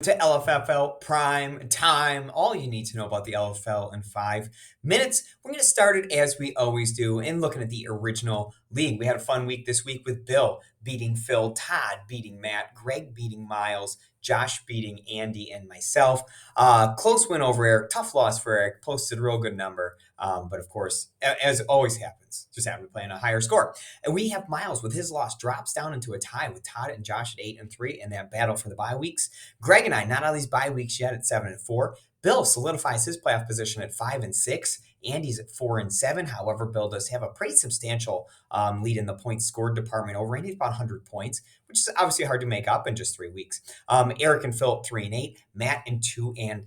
To LFFL Prime Time, all you need to know about the LFL in 5 minutes. We're going to start it as we always do in looking at the original league. We had a fun week this week with Bill beating Phil, Todd beating Matt, Greg beating Miles, Josh beating Andy, and myself. Close win over Eric, tough loss for Eric, posted a real good number. But of course, as always happens, just happened to play in a higher score. And we have Miles with his loss drops down into a tie with Todd and Josh at 8-3 in that battle for the bye weeks. Greg and I not on these bye weeks yet at 7-4. Bill solidifies his playoff position at 5-6. Andy's at 4-7. However, Bill does have a pretty substantial lead in the points scored department over Andy, about 100 points, which is obviously hard to make up in just 3 weeks. Eric and Phil at 3-8, Matt and 2-9.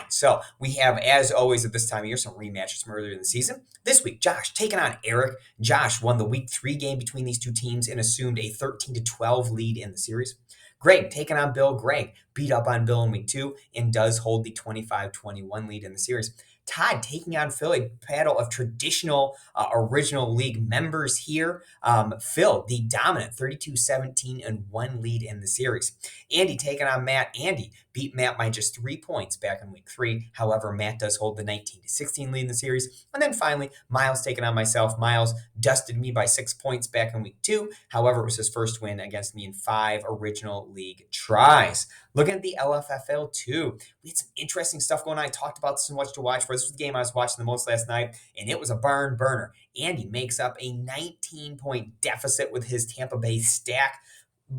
So we have, as always at this time of year, some rematches from earlier in the season. This week, Josh taking on Eric. Josh won the week 3 game between these two teams and assumed a 13-12 lead in the series. Greg taking on Bill. Greg beat up on Bill in week 2 and does hold the 25-21 lead in the series. Todd taking on Phil, a battle of traditional original league members here. Phil, the dominant 32-17 and 1 lead in the series. Andy taking on Matt. Andy beat Matt by just 3 points back in week 3. However, Matt does hold the 19-16 lead in the series. And then finally, Miles taking on myself. Miles dusted me by 6 points back in week 2. However, it was his first win against me in 5 original league tries. Looking at the LFFL 2, we had some interesting stuff going on. I talked about this and Much to Watch for. This was the game I was watching the most last night, and it was a barn burner. Andy makes up a 19-point deficit with his Tampa Bay stack.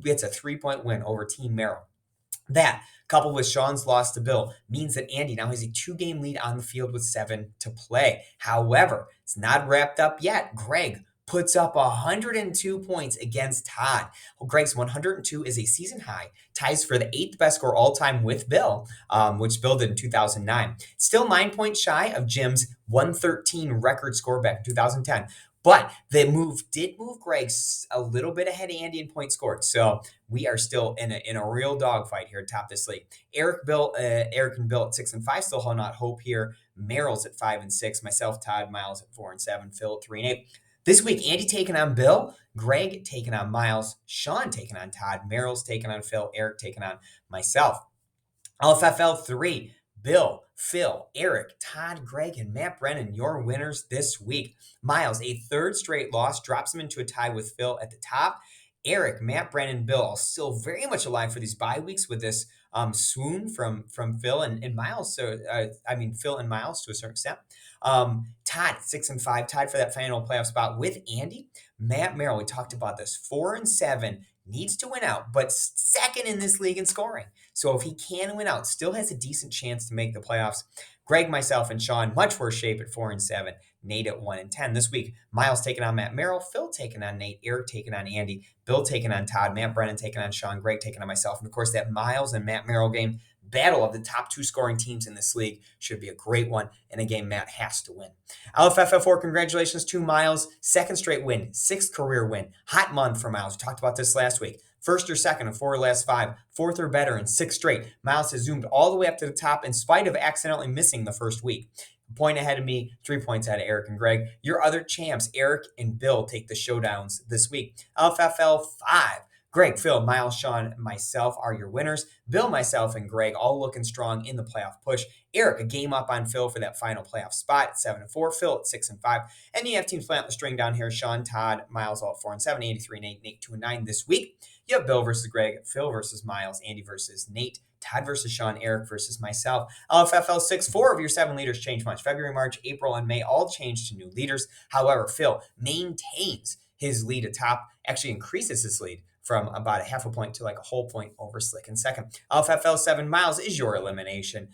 It's a 3-point win over Team Merrill. That, coupled with Sean's loss to Bill, means that Andy now has a 2-game lead on the field with 7 to play. However, it's not wrapped up yet. Greg puts up 102 points against Todd. Well, Greg's 102 is a season high, ties for the 8th best score all time with Bill, which Bill did in 2009. Still 9 points shy of Jim's 113 record score back in 2010. But the move did move Greg a little bit ahead of Andy in points scored. So we are still in a real dogfight here atop this league. Eric and Bill at 6-5, still holding out hope here. Merrill's at 5-6, myself, Todd, Miles at 4-7, Phil at 3-8. This week, Andy taking on Bill, Greg taking on Miles, Sean taking on Todd, Merrill's taking on Phil, Eric taking on myself. LFFL 3, Bill, Phil, Eric, Todd, Greg, and Matt Brennan, your winners this week. Miles, a 3rd straight loss, drops him into a tie with Phil at the top. Eric, Matt, Brennan, Bill are still very much alive for these bye weeks with this swoon from Phil and Miles. So Phil and Miles to a certain extent. Todd 6-5, tied for that final playoff spot with Andy. Matt Merrill, we talked about this, 4-7, needs to win out, but second in this league in scoring. So if he can win out, still has a decent chance to make the playoffs. Greg, myself, and Sean, much worse shape at 4-7. Nate at 1-10. This week, Miles taking on Matt Merrill, Phil taking on Nate, Eric taking on Andy, Bill taking on Todd, Matt Brennan taking on Sean, Greg taking on myself. And of course, that Miles and Matt Merrill game, battle of the top 2 scoring teams in this league, should be a great one and a game Matt has to win. LFFF4, congratulations to Miles. 2nd straight win, 6th career win. Hot month for Miles. We talked about this last week. 1st or 2nd in 4 of the last 5, 4th or better in 6 straight. Miles has zoomed all the way up to the top in spite of accidentally missing the first week. A point ahead of me, 3 points ahead of Eric and Greg. Your other champs, Eric and Bill, take the showdowns this week. LFFL 5. Greg, Phil, Miles, Sean, myself are your winners. Bill, myself, and Greg all looking strong in the playoff push. Eric, a game up on Phil for that final playoff spot at 7-4. Phil at 6-5. And you have teams playing out the string down here. Sean, Todd, Miles all at 4-7, 83 and 8, Nate 2-9 this week. You have Bill versus Greg, Phil versus Miles, Andy versus Nate, Todd versus Sean, Eric versus myself. LFFL 6, 4 of your 7 leaders change much. February, March, April, and May all change to new leaders. However, Phil maintains his lead atop, actually increases his lead from about a half a point to like a whole point over Slick in second. LFFL 7, Miles is your elimination.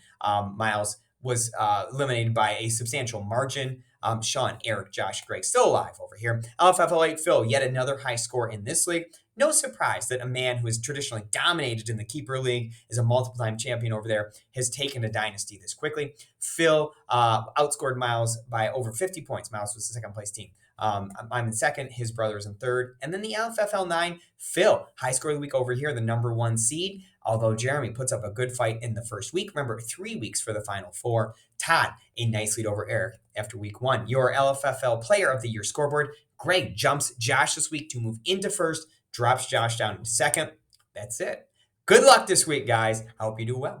Miles was eliminated by a substantial margin. Sean, Eric, Josh, Greg still alive over here. LFFL 8, Phil, yet another high score in this league. No surprise that a man who has traditionally dominated in the Keeper League, is a multiple-time champion over there, has taken a dynasty this quickly. Phil outscored Miles by over 50 points. Miles was the second place team. I'm in second. His brother is in third. And then the LFFL 9, Phil, high score of the week over here, the number 1 seed. Although Jeremy puts up a good fight in the first week. Remember, 3 weeks for the final 4. Todd, a nice lead over Eric after week 1. Your LFFL Player of the Year scoreboard. Greg jumps Josh this week to move into first, drops Josh down into second. That's it. Good luck this week, guys. I hope you do well.